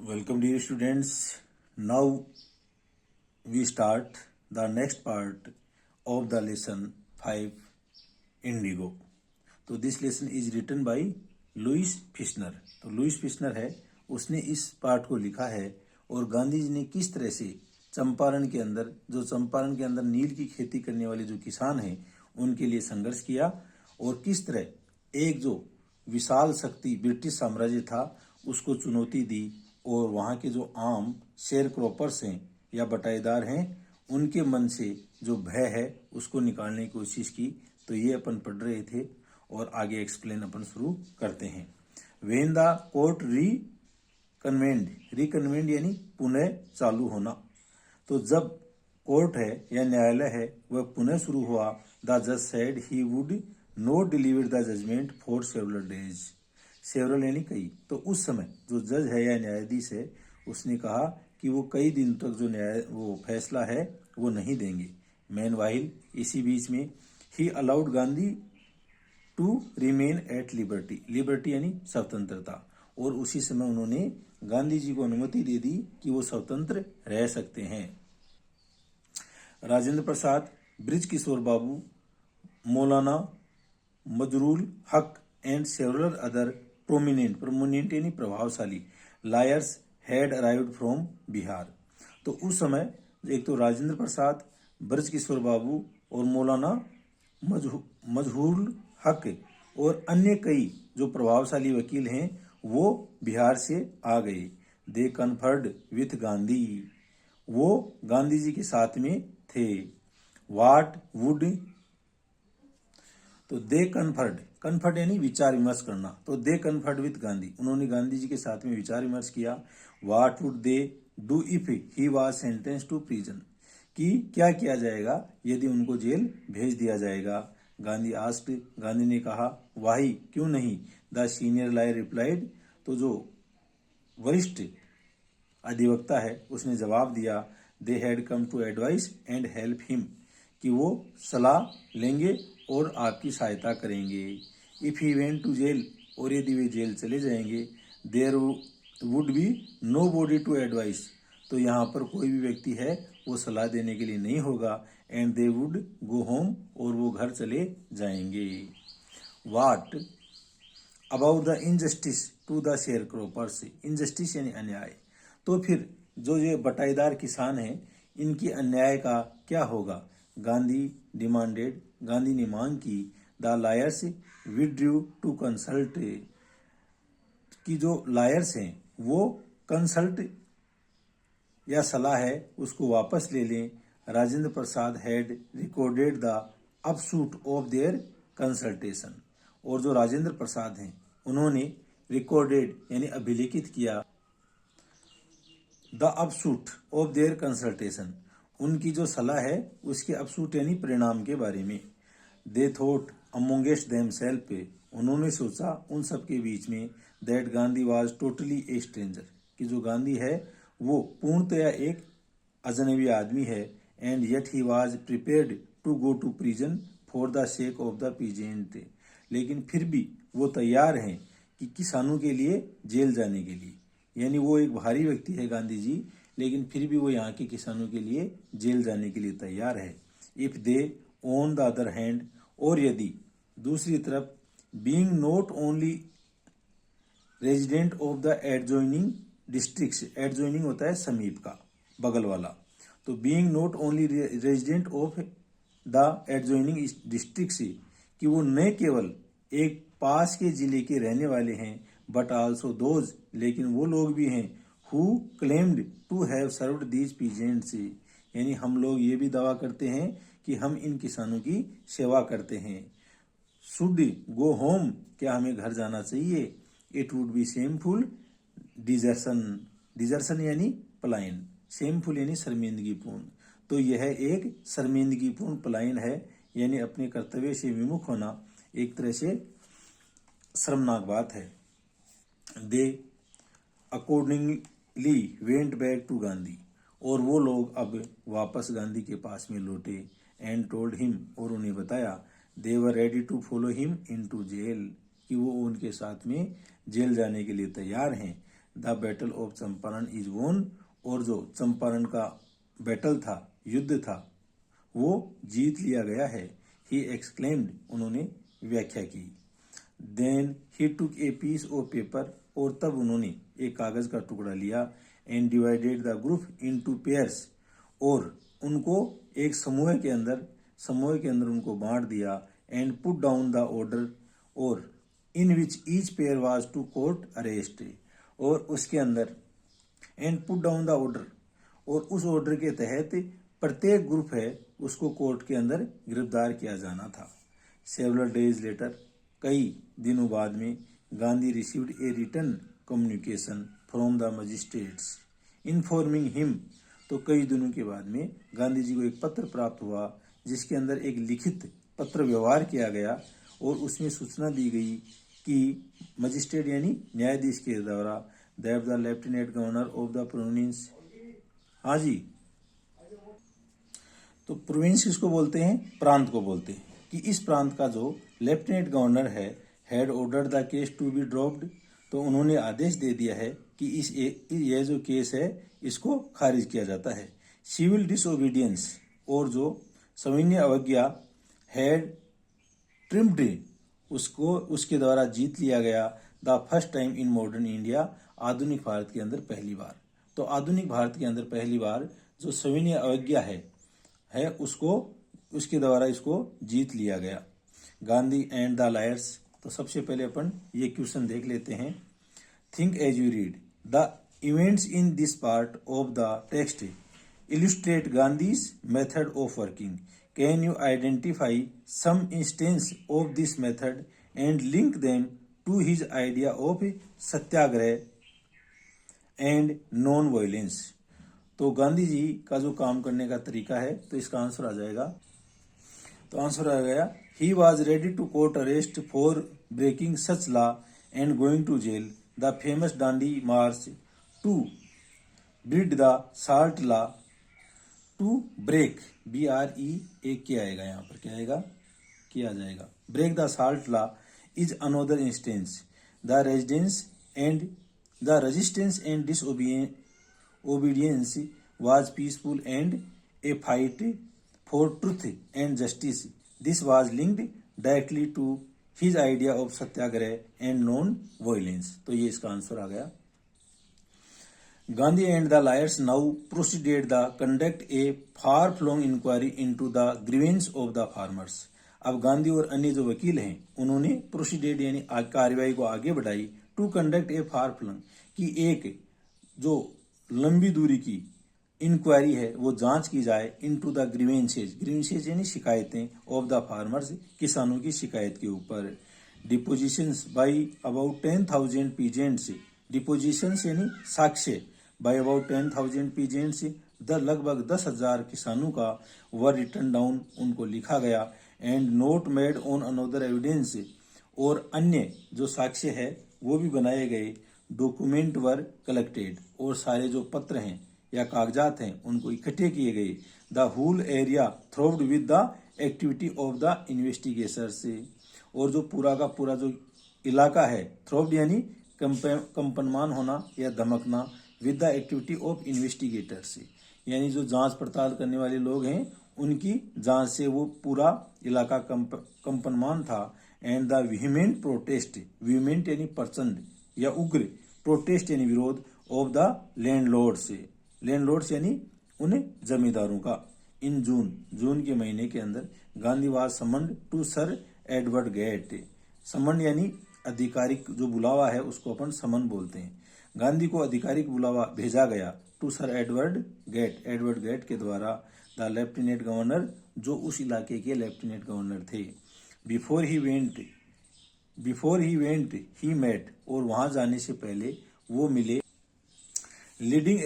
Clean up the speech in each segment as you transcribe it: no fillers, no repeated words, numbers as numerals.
Welcome dear students. Now we start the next part of the lesson 5 Indigo. तो this lesson is written by Louis Fischer. तो Louis फिश्नर है, उसने इस part को लिखा है और गांधी जी ने किस तरह से चंपारण के अंदर नील की खेती करने वाले जो किसान हैं उनके लिए संघर्ष किया और किस तरह एक जो विशाल शक्ति ब्रिटिश साम्राज्य था उसको चुनौती दी और वहाँ के जो आम शेयर क्रॉपर्स हैं या बटाईदार हैं उनके मन से जो भय है उसको निकालने की कोशिश की. तो ये अपन पढ़ रहे थे और आगे एक्सप्लेन अपन शुरू करते हैं. व्हेन द कोर्ट रिकन्वेंड यानी पुनः चालू होना. तो जब कोर्ट है या न्यायालय है वह पुनः शुरू हुआ, द जज said he would not deliver the judgment for several days. Several यानी कई. तो उस समय जो जज है या न्यायाधीश है उसने कहा कि वो कई दिन तक वो फैसला है वो नहीं देंगे. मेनवाइल इसी बीच में ही allowed Gandhi to remain at liberty. Liberty यानी स्वतंत्रता. और उसी समय उन्होंने गांधी जी को अनुमति दे दी कि वो स्वतंत्र रह सकते हैं. राजेंद्र प्रसाद, ब्रिज किशोर बाबू, मौलाना मजरूल हक एंड सेवरल अदर प्रोमिनेंट यानी प्रभावशाली lawyers had arrived from Bihar. तो उस समय एक तो राजेंद्र प्रसाद, ब्रज किशोर बाबू और मौलाना मजहूर हक और अन्य कई जो प्रभावशाली वकील हैं वो बिहार से आ गए. दे कन्फर्ड विथ गांधी. वो गांधी जी के साथ में थे. What would. तो दे कन्फर्ड यानी विचार विमर्श करना. तो दे कन्फर्ड विथ गांधी. उन्होंने गांधी जी के साथ में विचार विमर्श किया. What would they do if he was sentence to prison. कि क्या किया जाएगा यदि उनको जेल भेज दिया जाएगा. गांधी आस्क्ड. गांधी ने कहा. वाही क्यों नहीं. The senior lawyer replied. तो जो वरिष्ठ अधिवक्ता है उसने जवाब दिया. They had come to advise and help him. कि वो सलाह लेंगे और आपकी सहायता करेंगे. If he went to jail. और यदि वे जेल चले जाएंगे. There would be nobody to advise. तो यहाँ पर कोई भी व्यक्ति है वो सलाह देने के लिए नहीं होगा. And they would go home. और वो घर चले जाएंगे. What about the injustice to the sharecroppers. Injustice यानी अन्याय. तो फिर जो ये बटाईदार किसान हैं इनकी अन्याय का क्या होगा. गांधी डिमांडेड. गांधी ने मांग की. The lawyers withdrew to consult. कि जो लायर्स हैं वो कंसल्ट या सलाह है उसको वापस ले लें. Rajendra Prasad had recorded the upshot of their consultation. और जो राजेंद्र प्रसाद हैं उन्होंने रिकॉर्डेड यानी अभिलिखित किया the upshot of their consultation. उनकी जो सलाह है उसके अपसूट यानी परिणाम के बारे में. They thought amongst themselves. उन्होंने सोचा उन सब के बीच में that Gandhi was totally a stranger. कि जो गांधी है वो पूर्णतया एक अजनबी आदमी है. And yet he was prepared to go to prison for the sake of the peasant. लेकिन फिर भी वो तैयार हैं कि किसानों के लिए जेल जाने के लिए. यानी वो एक भारी व्यक्ति है गांधी जी, लेकिन फिर भी वो यहाँ के किसानों के लिए जेल जाने के लिए तैयार है. If they on the other hand. और यदि दूसरी तरफ being not only resident of the adjoining districts. Adjoining होता है समीप का, बगल वाला. तो being not only resident of the adjoining districts. कि वो न केवल एक पास के जिले के रहने वाले हैं बट आल्सो दोज. लेकिन वो लोग भी हैं who claimed to have served these peasants. यानी हम लोग ये भी दावा करते हैं कि हम इन किसानों की सेवा करते हैं. Should go home. क्या हमें घर जाना चाहिए. It would be shameful desertion. Desertion यानी पलायन. शेमफुल यानी शर्मिंदगीपूर्ण. तो यह एक शर्मिंदगीपूर्ण पलायन है यानी अपने कर्तव्य से विमुख होना एक तरह से शर्मनाक बात है. They accordingly went back to Gandhi. और वो लोग अब वापस गांधी के पास में लौटे. And told him. और उन्हें बताया. They were ready to follow him into jail. कि वो उनके साथ में जेल जाने के लिए तैयार हैं. The battle of Champaran is वोन, और जो चंपारण का बैटल था, युद्ध था, वो जीत लिया गया है। ही एक्सक्लेम्ड, उन्होंने व्याख्या की। Then he took a piece of paper, और तब उन्होंने एक कागज का टुकड़ा लिया। And divided the group into pairs, और उनको एक समूह के अंदर उनको बांट दिया। And put down the order, और in which each pair was to court arrest, और उसके अंदर and put down the order, और उस ऑर्डर के तहत प्रत्येक ग्रुप है उसको कोर्ट के अंदर गिरफ्तार किया जाना था। सेवरल डेज लेटर, कई दिनों बाद में Gandhi received a written communication from the magistrates informing him, तो कई दिनों के बाद में गांधी जी को एक पत्र प्राप्त हुआ जिसके अंदर एक लिखित पत्र व्यवहार किया गया, और उसमें सूचना दी गई कि मजिस्ट्रेट यानी न्यायाधीश के द्वारा that the lieutenant governor of the province, हाँ जी, तो प्रोविंस किसको बोलते हैं? प्रांत को बोलते हैं। कि इस प्रांत का जो लेफ्टिनेंट गवर्नर है, had ordered the case to be dropped, तो उन्होंने आदेश दे दिया है कि यह जो केस है इसको खारिज किया जाता है। सिविल डिसओबीडियंस, और जो सविनय अवज्ञा, हैड ट्रिम्ड, उसके द्वारा जीत लिया गया। The first time in modern India, आधुनिक भारत के अंदर पहली बार। तो आधुनिक भारत के अंदर पहली बार जो सविनय अवज्ञा है उसके द्वारा इसको जीत लिया गया। गांधी एंड द लायर्स, तो सबसे पहले अपन ये क्वेश्चन देख लेते हैं। Think as you read the events in this part of the text illustrate Gandhi's method of working. Can you identify some instance of this method and link them to his idea of Satyagraha and non-violence? तो गांधी जी का जो काम करने का तरीका है, तो इसका आंसर आ जाएगा। तो आंसर आ गया, he was ready to court arrest for breaking such law and going to jail. The famous Dandi march to breed the salt law to break, BREAK क्या आएगा यहाँ पर, क्या आएगा, किया जाएगा। Break the salt law is another instance. The resistance and disobedience was peaceful and a fight for truth and justice. This was linked directly to his idea of satyagraha and non violence. तो ये इसका answer आ गया। Gandhi and the lawyers now proceeded to conduct a far-flung inquiry into the grievance of the farmers. अब गांधी और अन्य जो वकील हैं उन्होंने प्रोसीडेड यानी कार्यवाही को आगे बढ़ाई, टू कंडक्ट ए फार-फ्लंग, कि एक जो लंबी दूरी की इंक्वायरी है वो जांच की जाए इनटू द ग्रीवेंसेज यानी शिकायतें, ऑफ द फार्मर्स, किसानों की शिकायत के ऊपर। Depositions by about 10,000 peasants, depositions यानी साक्ष्य, बाय अबाउट 10,000 पीजेंट्स, लगभग 10,000 किसानों का वर रिटर्न डाउन, उनको लिखा गया। And note made on another evidence, और अन्य जो साक्ष्य है वो भी बनाए गए। डॉक्यूमेंट वर कलेक्टेड, और सारे जो पत्र हैं या कागजात हैं उनको इकट्ठे किए गए। The whole area throbbed with the activity of the investigations, और जो पूरा का पूरा जो इलाका है, थ्रोव्ड यानी कंपनमान होना या धमकना, with the activity of investigators, यानी जो जांच पड़ताल करने वाले लोग हैं उनकी जांच से वो पूरा इलाका कंपनमान था। एंड द विहीमेंट प्रोटेस्ट, विहीमेंट यानी प्रचंड या उग्र, प्रोटेस्ट यानी विरोध, ऑफ द लैंडलॉर्ड्स यानी उन जमींदारों का। इन जून के महीने के अंदर Gandhi was summoned to sir Edward Gait. Summon यानी आधिकारिक जो बुलावा है उसको अपन समन बोलते हैं। गांधी को आधिकारिक बुलावा भेजा गया टू सर एडवर्ड गेट के द्वारा, द लेफ्टिनेंट गवर्नर, जो उस इलाके के लेफ्टिनेंट गवर्नर थे। Before he went he met, और वहां जाने से पहले वो मिले लीडिंग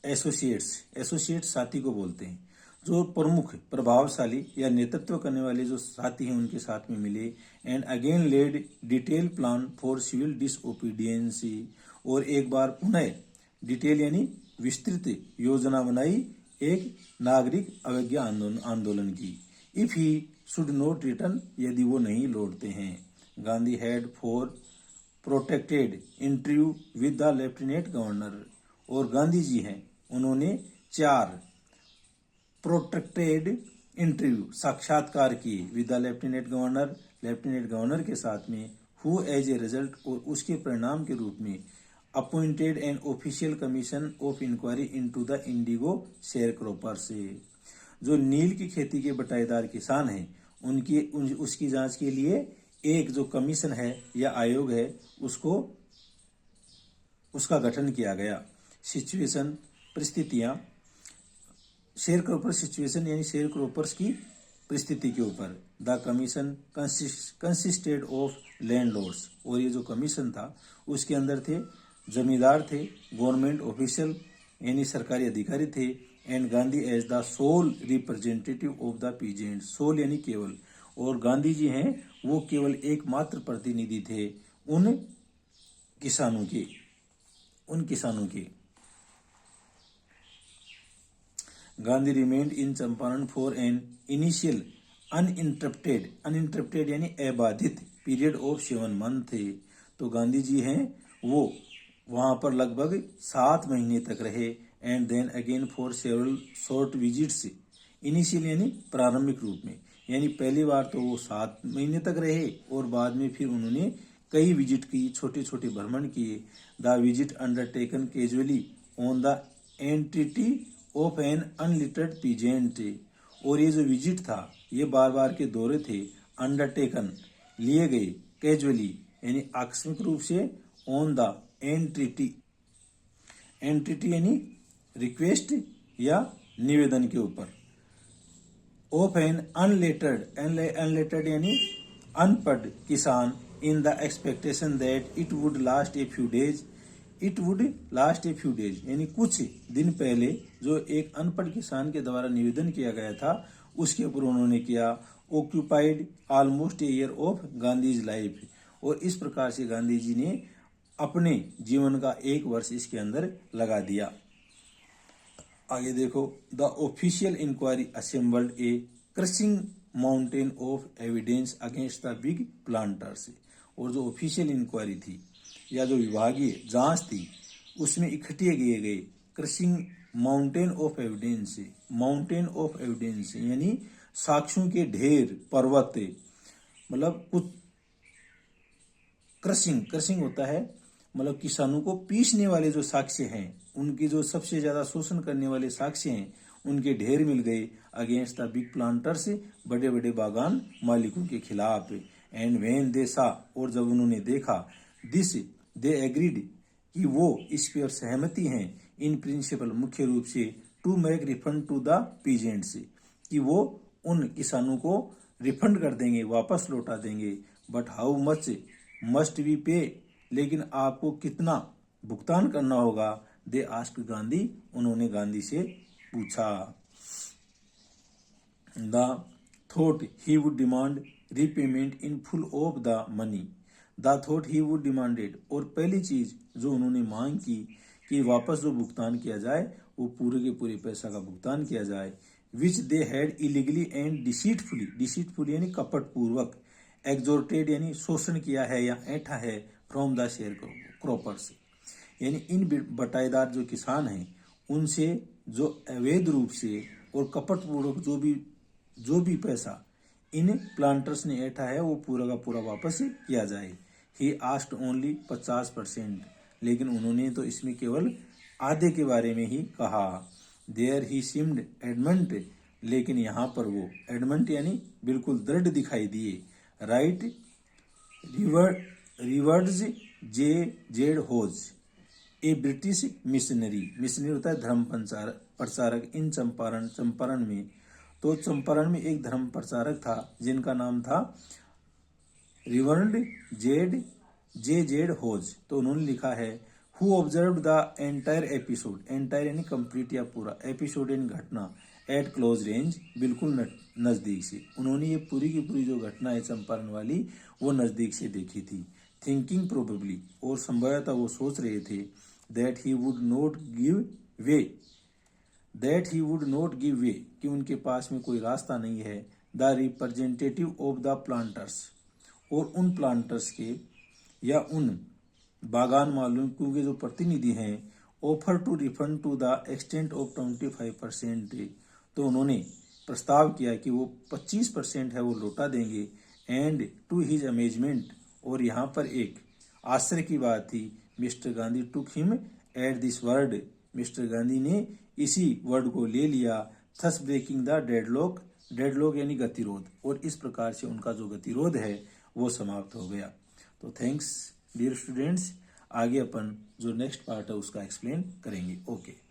एसोसिएट्स साथी को बोलते हैं, जो प्रमुख प्रभावशाली या नेतृत्व करने वाले जो साथी हैं उनके साथ में मिले। And again led detail plan for civil disobedience, और एक बार पुनः डिटेल यानी विस्तृत योजना बनाई एक नागरिक अवज्ञा आंदोलन की। If he should not return, यदि वो नहीं लौटते हैं। Gandhi had for protected interview with the lieutenant governor. और गांधी जी हैं, उन्होंने 4 प्रोटेक्टेड इंटरव्यू साक्षात्कार किए विद द लेफ्टिनेंट गवर्नर के साथ में, हु एज ए रिजल्ट और उसके परिणाम के रूप में appointed an official commission of inquiry into the indigo sharecropper से। जो नील की खेती के बटाईदार किसान हैं उसकी जांच के लिए एक जो कमीशन है या आयोग है उसका गठन किया गया। सिचुएशन परिस्थितियां, शेयर क्रॉपर सिचुएशन यानी शेयर क्रॉपर्स की परिस्थिति के ऊपर। The commission consisted of landlords, और ये जो कमीशन था उसके अंदर थे जमींदार थे, गवर्नमेंट ऑफिशियल यानी सरकारी अधिकारी थे, and Gandhi as the sole representative of the peasant. Sole यानी केवल, और गांधी जी हैं वो केवल एकमात्र प्रतिनिधि थे उन किसानों के। Gandhi remained in Champaran for an initial uninterrupted यानी अबाधित पीरियड ऑफ 7 मंथ थे। तो गांधी जी हैं वो वहां पर लगभग 7 महीने तक रहे, and then again for several short visits, initial यानी प्रारंभिक रूप में, यानी पहली बार तो वो 7 महीने तक रहे और बाद में फिर उन्होंने कई विजिट की, छोटे छोटे भ्रमण किए। The visit undertaken casually on the entity of an unlettered peasant, और ये जो विजिट था ये बार बार के दौरे थे, अंडरटेकन लिए गए, कैजुअली यानी आकस्मिक रूप से, ऑन द एंटिटी यानी रिक्वेस्ट या निवेदन के ऊपर, ऑफ एन अनलेटर्ड यानी अनपढ़ किसान, in the expectation that it would last a few days यानी कुछ दिन पहले जो एक अनपढ़ किसान के द्वारा निवेदन किया गया था उसके ऊपर उन्होंने किया। Occupied almost a year of Gandhi's life, और इस प्रकार से गांधी जी ने अपने जीवन का 1 वर्ष इसके अंदर लगा दिया। आगे देखो, the official inquiry assembled a crushing mountain of evidence against the big planters, और जो ऑफिशियल इंक्वायरी थी या जो विभागीय जांच थी उसमें इकट्ठे किए गए क्रशिंग माउंटेन ऑफ एविडेंस यानी साक्ष्यों के ढेर, पर्वत, मतलब कुछ क्रशिंग होता है मतलब किसानों को पीसने वाले जो साक्ष्य हैं, उनकी जो सबसे ज्यादा शोषण करने वाले साक्ष्य हैं उनके ढेर मिल गए अगेंस्ट द बिग प्लांटर्स, बड़े बड़े बागान मालिकों के खिलाफ। एंड व्हेन दे सा, और जब उन्होंने देखा, दिस दे एग्रीड कि वो इस पर सहमति हैं, इन प्रिंसिपल मुख्य रूप से, to make refund to the peasants कि वो उन किसानों को रिफंड कर देंगे, वापस लौटा देंगे। But how much must we pay, लेकिन आपको कितना भुगतान करना होगा। दे आस्क्ड गांधी, उन्होंने गांधी से पूछा। The thought he would demand repayment in full of the money, the thought he would demanded, और पहली चीज जो उन्होंने मांग की कि वापस जो भुगतान किया जाए वो पूरे के पूरे पैसा का भुगतान किया जाए। Which they had illegally and deceitfully यानी कपट पूर्वक, एग्जॉर्टेड यानी शोषण किया है या ऐंठा है, फ्रॉम द शेयर क्रॉपर्स यानी इन बटाईदार जो किसान हैं उनसे जो अवैध रूप से और कपट पूर्वक जो भी पैसा इन प्लांटर्स ने ऐंठा है वो पूरा का पूरा वापस किया जाए। ही आस्क्ड ओनली 50%, लेकिन उन्होंने तो इसमें केवल आधे के बारे में ही कहा। देयर ही सीम्ड एडमंट, लेकिन यहाँ पर वो एडमंट यानी बिल्कुल दृढ़ दिखाई दिए। राइट रिवर्ड्स जेड होज, ए ब्रिटिश मिशनरी होता है धर्म प्रचारक इन चंपारण में। तो चंपारण में एक धर्म प्रचारक था जिनका नाम था रिवर्ड जेड होज। तो उन्होंने लिखा है, who observe the entire episode, entire यानी कंप्लीट या पूरा, एपिसोड यानी घटना, एट क्लोज रेंज बिल्कुल नजदीक से। उन्होंने ये पूरी की पूरी जो घटना है चंपारण वाली वो नजदीक से देखी थी। थिंकिंग प्रोबेबली, और संभवतः वो सोच रहे थे, that he would not give way कि उनके पास में कोई रास्ता नहीं है। The representative of the planters, और उन प्लांटर्स के या उन बागान मालूम के जो प्रतिनिधि हैं offer to refund to the extent of 25%, तो उन्होंने प्रस्ताव किया कि वो 25% है वो लौटा देंगे। एंड टू हिज अमेजमेंट, और यहाँ पर एक आश्चर्य की बात थी, mister Gandhi took him at this word, mister Gandhi ने इसी वर्ड को ले लिया, thus breaking the deadlock, deadlock यानी गतिरोध, और इस प्रकार से उनका जो गतिरोध है वो समाप्त हो गया। तो थैंक्स डियर स्टूडेंट्स, आगे अपन जो नेक्स्ट पार्ट है उसका एक्सप्लेन करेंगे। ओके।